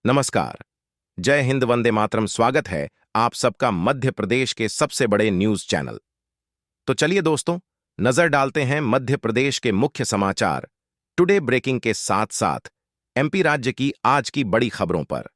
नमस्कार। जय हिंद, वंदे मातरम। स्वागत है आप सबका मध्य प्रदेश के सबसे बड़े न्यूज चैनल। तो चलिए दोस्तों, नजर डालते हैं मध्य प्रदेश के मुख्य समाचार टुडे ब्रेकिंग के साथ साथ एमपी राज्य की आज की बड़ी खबरों पर।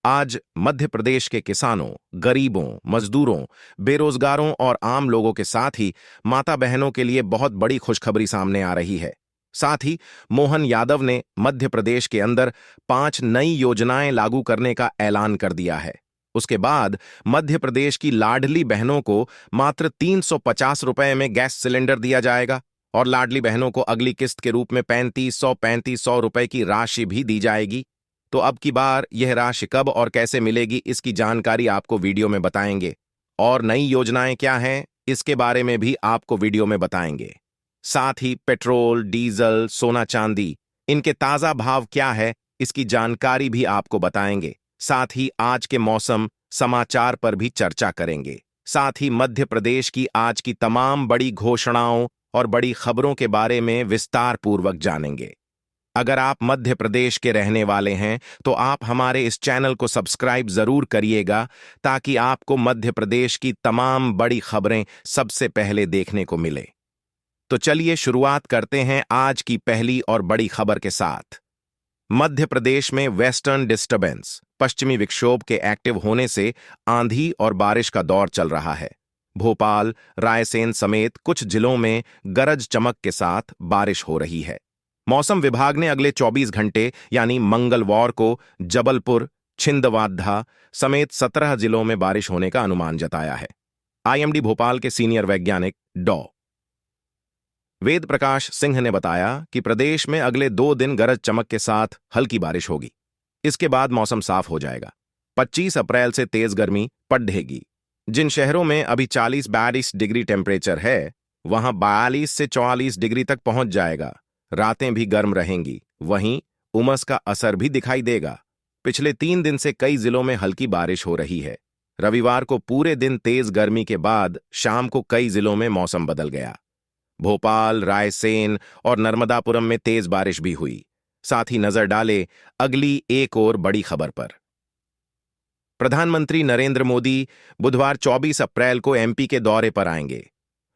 आज मध्य प्रदेश के किसानों, गरीबों, मजदूरों, बेरोजगारों और आम लोगों के साथ ही माता बहनों के लिए बहुत बड़ी खुशखबरी सामने आ रही है। साथ ही मोहन यादव ने मध्य प्रदेश के अंदर 5 नई योजनाएं लागू करने का ऐलान कर दिया है। उसके बाद मध्य प्रदेश की लाडली बहनों को मात्र 350 रुपए में गैस सिलेंडर दिया जाएगा और लाडली बहनों को अगली किस्त के रूप में 3500 रुपए की राशि भी दी जाएगी। तो अब की बार यह राशि कब और कैसे मिलेगी, इसकी जानकारी आपको वीडियो में बताएंगे। और नई योजनाएं क्या हैं, इसके बारे में भी आपको वीडियो में बताएंगे। साथ ही पेट्रोल, डीजल, सोना चांदी, इनके ताजा भाव क्या है, इसकी जानकारी भी आपको बताएंगे। साथ ही आज के मौसम समाचार पर भी चर्चा करेंगे। साथ ही मध्य प्रदेश की आज की तमाम बड़ी घोषणाओं और बड़ी खबरों के बारे में विस्तार पूर्वक जानेंगे। अगर आप मध्य प्रदेश के रहने वाले हैं तो आप हमारे इस चैनल को सब्सक्राइब जरूर करिएगा ताकि आपको मध्य प्रदेश की तमाम बड़ी खबरें सबसे पहले देखने को मिले। तो चलिए शुरुआत करते हैं आज की पहली और बड़ी खबर के साथ। मध्य प्रदेश में वेस्टर्न डिस्टर्बेंस, पश्चिमी विक्षोभ के एक्टिव होने से आंधी और बारिश का दौर चल रहा है। भोपाल, रायसेन समेत कुछ जिलों में गरज चमक के साथ बारिश हो रही है। मौसम विभाग ने अगले 24 घंटे यानी मंगलवार को जबलपुर, छिंदवाड़ा समेत 17 जिलों में बारिश होने का अनुमान जताया है। आईएमडी भोपाल के सीनियर वैज्ञानिक डॉ. वेद प्रकाश सिंह ने बताया कि प्रदेश में अगले 2 दिन गरज चमक के साथ हल्की बारिश होगी। इसके बाद मौसम साफ हो जाएगा। 25 अप्रैल से तेज गर्मी पड़ेगी। जिन शहरों में अभी 40-42 डिग्री टेम्परेचर है, वहां 42 से 44 डिग्री तक पहुंच जाएगा। रातें भी गर्म रहेंगी, वहीं उमस का असर भी दिखाई देगा। पिछले 3 दिन से कई जिलों में हल्की बारिश हो रही है। रविवार को पूरे दिन तेज गर्मी के बाद शाम को कई जिलों में मौसम बदल गया। भोपाल, रायसेन और नर्मदापुरम में तेज बारिश भी हुई। साथ ही नजर डाले अगली एक और बड़ी खबर पर। प्रधानमंत्री नरेंद्र मोदी बुधवार 24 अप्रैल को एमपी के दौरे पर आएंगे।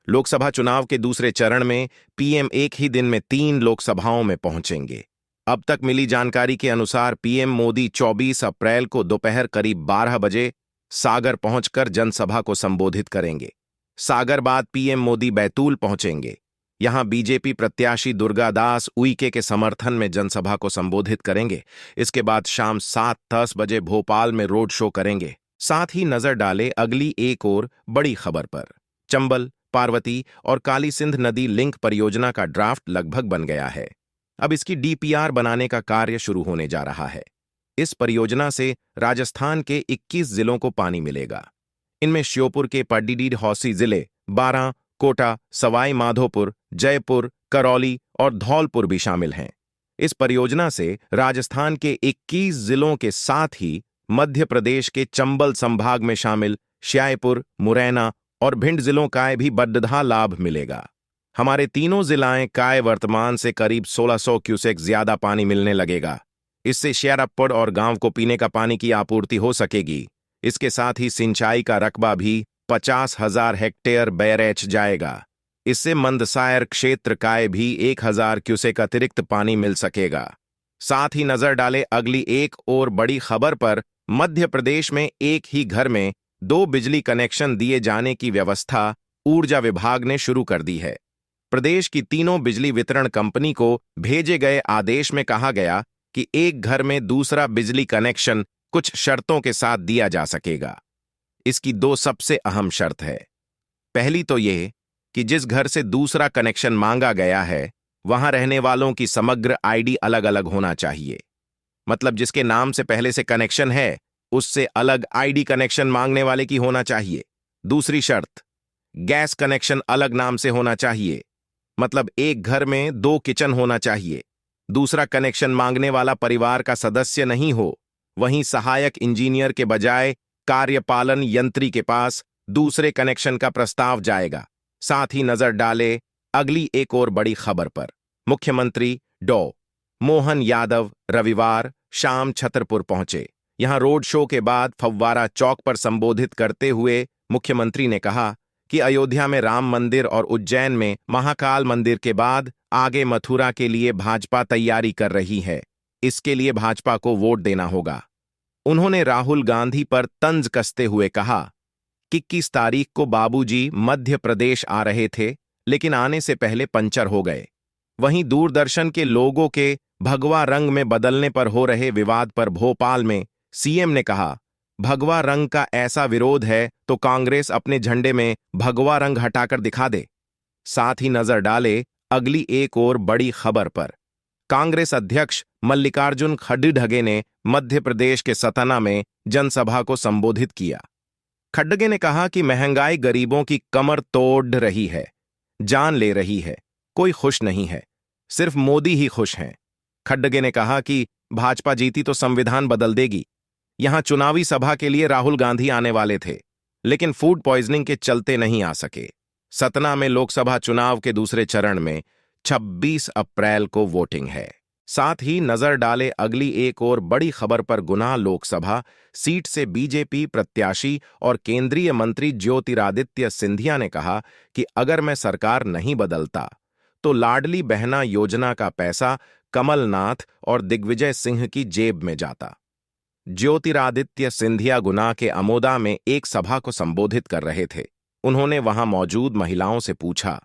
लोकसभा चुनाव के दूसरे चरण में पीएम एक ही दिन में 3 लोकसभाओं में पहुंचेंगे। अब तक मिली जानकारी के अनुसार पीएम मोदी 24 अप्रैल को दोपहर करीब 12 बजे सागर पहुंचकर जनसभा को संबोधित करेंगे। सागर बाद पीएम मोदी बैतूल पहुंचेंगे। यहां बीजेपी प्रत्याशी दुर्गादास उइके के समर्थन में जनसभा को संबोधित करेंगे। इसके बाद शाम 7:10 बजे भोपाल में रोड शो करेंगे। साथ ही नजर डाले अगली एक और बड़ी खबर पर। चंबल, पार्वती और काली सिंध नदी लिंक परियोजना का ड्राफ्ट लगभग बन गया है। अब इसकी डीपीआर बनाने का कार्य शुरू होने जा रहा है। इस परियोजना से राजस्थान के 21 जिलों को पानी मिलेगा। इनमें श्योपुर के पड्डीडीहौसी जिले, बारां, कोटा, सवाई माधोपुर, जयपुर, करौली और धौलपुर भी शामिल हैं। इस परियोजना से राजस्थान के 21 जिलों के साथ ही मध्य प्रदेश के चंबल संभाग में शामिल श्यायपुर, मुरैना और भिंड जिलों का भी बड़ा लाभ मिलेगा। हमारे तीनों जिलाएं काय वर्तमान से करीब 1600 क्यूसेक ज्यादा पानी मिलने लगेगा। इससे शेरपुर और गांव को पीने का पानी की आपूर्ति हो सकेगी। इसके साथ ही सिंचाई का रकबा भी 50,000 हेक्टेयर बैरेज जाएगा। इससे मंदसायर क्षेत्र का भी 1000 क्यूसेक अतिरिक्त पानी मिल सकेगा। साथ ही नजर डाले अगली एक और बड़ी खबर पर। मध्य प्रदेश में एक ही घर में 2 बिजली कनेक्शन दिए जाने की व्यवस्था ऊर्जा विभाग ने शुरू कर दी है। प्रदेश की तीनों बिजली वितरण कंपनी को भेजे गए आदेश में कहा गया कि एक घर में दूसरा बिजली कनेक्शन कुछ शर्तों के साथ दिया जा सकेगा। इसकी 2 सबसे अहम शर्त है। पहली तो यह कि जिस घर से दूसरा कनेक्शन मांगा गया है, वहां रहने वालों की समग्र आईडी अलग अलग होना चाहिए। मतलब जिसके नाम से पहले से कनेक्शन है, उससे अलग आईडी कनेक्शन मांगने वाले की होना चाहिए। दूसरी शर्त, गैस कनेक्शन अलग नाम से होना चाहिए। मतलब एक घर में 2 किचन होना चाहिए। दूसरा कनेक्शन मांगने वाला परिवार का सदस्य नहीं हो। वहीं सहायक इंजीनियर के बजाय कार्यपालन यंत्री के पास दूसरे कनेक्शन का प्रस्ताव जाएगा। साथ ही नजर डाले अगली एक और बड़ी खबर पर। मुख्यमंत्री डॉ. मोहन यादव रविवार शाम छतरपुर पहुंचे। यहां रोड शो के बाद फव्वारा चौक पर संबोधित करते हुए मुख्यमंत्री ने कहा कि अयोध्या में राम मंदिर और उज्जैन में महाकाल मंदिर के बाद आगे मथुरा के लिए भाजपा तैयारी कर रही है। इसके लिए भाजपा को वोट देना होगा। उन्होंने राहुल गांधी पर तंज कसते हुए कहा कि 21 तारीख को बाबूजी मध्य प्रदेश आ रहे थे, लेकिन आने से पहले पंचर हो गए। वहीं दूरदर्शन के लोगों के भगवा रंग में बदलने पर हो रहे विवाद पर भोपाल में सीएम ने कहा, भगवा रंग का ऐसा विरोध है तो कांग्रेस अपने झंडे में भगवा रंग हटाकर दिखा दे। साथ ही नजर डाले अगली एक और बड़ी खबर पर। कांग्रेस अध्यक्ष मल्लिकार्जुन खड़गे ने मध्य प्रदेश के सतना में जनसभा को संबोधित किया। खड़गे ने कहा कि महंगाई गरीबों की कमर तोड़ रही है, जान ले रही है। कोई खुश नहीं है, सिर्फ मोदी ही खुश हैं। खड़गे ने कहा कि भाजपा जीती तो संविधान बदल देगी। यहां चुनावी सभा के लिए राहुल गांधी आने वाले थे, लेकिन फूड पॉइजनिंग के चलते नहीं आ सके। सतना में लोकसभा चुनाव के दूसरे चरण में 26 अप्रैल को वोटिंग है। साथ ही नजर डाले अगली एक और बड़ी खबर पर। गुना लोकसभा सीट से बीजेपी प्रत्याशी और केंद्रीय मंत्री ज्योतिरादित्य सिंधिया ने कहा कि अगर मैं सरकार नहीं बदलता तो लाडली बहना योजना का पैसा कमलनाथ और दिग्विजय सिंह की जेब में जाता। ज्योतिरादित्य सिंधिया गुना के अमोदा में एक सभा को संबोधित कर रहे थे। उन्होंने वहां मौजूद महिलाओं से पूछा,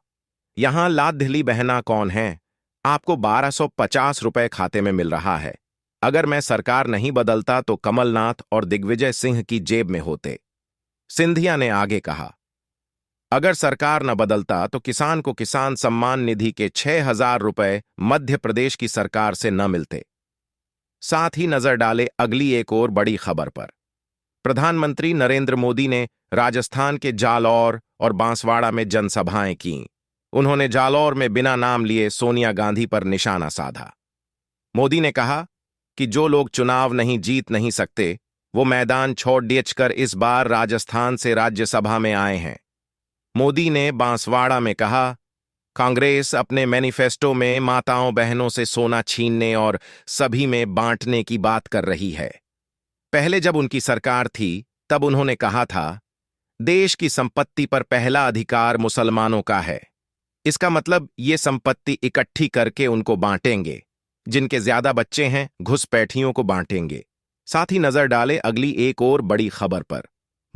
यहां लाडली बहना कौन है? आपको 1250 रुपए खाते में मिल रहा है। अगर मैं सरकार नहीं बदलता तो कमलनाथ और दिग्विजय सिंह की जेब में होते। सिंधिया ने आगे कहा, अगर सरकार न बदलता तो किसान को किसान सम्मान निधि के 6000 रुपए मध्य प्रदेश की सरकार से न मिलते। साथ ही नजर डाले अगली एक और बड़ी खबर पर। प्रधानमंत्री नरेंद्र मोदी ने राजस्थान के जालौर और बांसवाड़ा में जनसभाएं कीं। उन्होंने जालौर में बिना नाम लिए सोनिया गांधी पर निशाना साधा। मोदी ने कहा कि जो लोग चुनाव जीत नहीं सकते, वो मैदान छोड़ कर इस बार राजस्थान से राज्यसभा में आए हैं। मोदी ने बांसवाड़ा में कहा, कांग्रेस अपने मैनिफेस्टो में माताओं बहनों से सोना छीनने और सभी में बांटने की बात कर रही है। पहले जब उनकी सरकार थी तब उन्होंने कहा था, देश की संपत्ति पर पहला अधिकार मुसलमानों का है। इसका मतलब ये संपत्ति इकट्ठी करके उनको बांटेंगे। जिनके ज्यादा बच्चे हैं घुसपैठियों को बांटेंगे। साथ ही नजर डाले अगली एक और बड़ी खबर पर।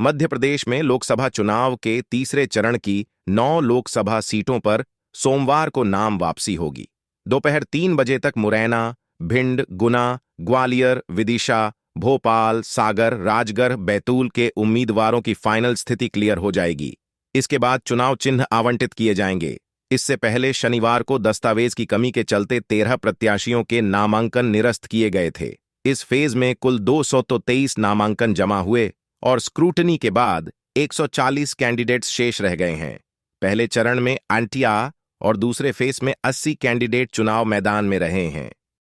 मध्य प्रदेश में लोकसभा चुनाव के तीसरे चरण की 9 लोकसभा सीटों पर सोमवार को नाम वापसी होगी। दोपहर 3 बजे तक मुरैना, भिंड, गुना, ग्वालियर, विदिशा, भोपाल, सागर, राजगढ़, बैतूल के उम्मीदवारों की फाइनल स्थिति क्लियर हो जाएगी। इसके बाद चुनाव चिन्ह आवंटित किए जाएंगे। इससे पहले शनिवार को दस्तावेज की कमी के चलते 13 प्रत्याशियों के नामांकन निरस्त किए गए थे। इस फेज में कुल 223 नामांकन जमा हुए और स्क्रूटनी के बाद 140 कैंडिडेट्स शेष रह गए हैं। पहले चरण में 88 और दूसरे फेज में 80 कैंडिडेट चुनाव मैदान में रहे हैं।